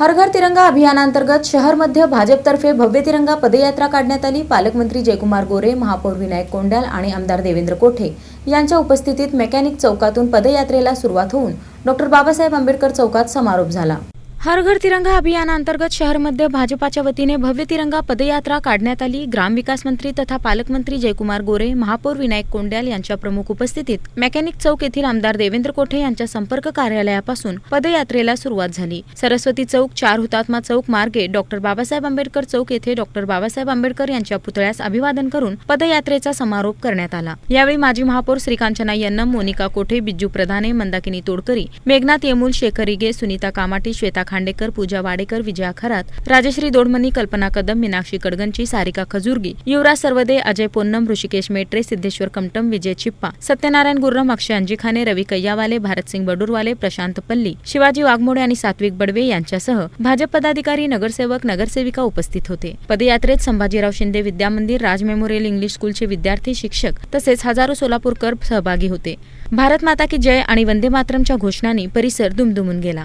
हर घर तिरंगा अभियानांतर्गत शहरमध्ये भाजपतर्फे भव्य तिरंगा पदयात्रा काढण्यात आली। पालकमंत्री जयकुमार गोरे, महापौर विनायक कोंडाल आणि आमदार देवेंद्र कोठे यांच्या उपस्थितीत मेकॅनिक चौकातून पदयात्रेला सुरुवात होऊन डॉ. बाबासाहेब आंबेडकर चौकात समारोप झाला। हर घर तिरंगा अभियानांतर्गत शहरमध्ये भाजपाच्या वतीने भव्य तिरंगा पदयात्रा काढण्यात आली। ग्रामविकास मंत्री तथा पालकमंत्री जयकुमार गोरे, महापौर विनायक कोंडाल यांच्या प्रमुख उपस्थितीत मेकॅनिक चौक येथील आमदार देवेंद्र कोठे यांच्या संपर्क कार्यालयापासून पदयात्रेला सुरुवात झाली। सरस्वती चौक, 4 हुतात्मा चौक मार्गे डॉ. बाबासाहेब आंबेडकर चौक येथे डॉ. बाबासाहेब आंबेडकर यांच्या पुतळ्यास अभिवादन करून पदयात्रेचा समारोप करण्यात आला। यावेळी माजी महापौर श्रीकांचना यन्नम, मोनिका कोठे, बिज्जू प्रधाने, मंदाकिनी तोडकरी, मेघनाथ येमूल, शेखर इगे, सुनीता कामाटी, श्वेता खांडेकर, पूजा वाडेकर, विजया खरात, राजश्री दोडमनी, कल्पना कदम, मीनाक्षी कडगंची, सारिका खजुर्गी, युवराज सर्वदे, अजय पोन्नम, ऋषिकेश मेट्रे, सिद्धेश्वर कमटम, विजय चिप्पा, सत्यनारायण गुर्रम, अक्षय अंजिखाने, रवी कैयावाले, भारतसिंग बडूरवाले, प्रशांत पल्ली, शिवाजी वाघमोडे आणि सात्विक बडवे यांच्यासह भाजप पदाधिकारी, नगरसेवक, नगरसेविका उपस्थित होते। पदयात्रेत संभाजीराव शिंदे विद्यामंदिर, राज मेमोरियल इंग्लिश स्कूलचे विद्यार्थी, शिक्षक तसेच हजारो सोलापूरकर सहभागी होते। भारत माता की जय आणि वंदे मातरमच्या घोषणांनी परिसर दुमदुमून गेला।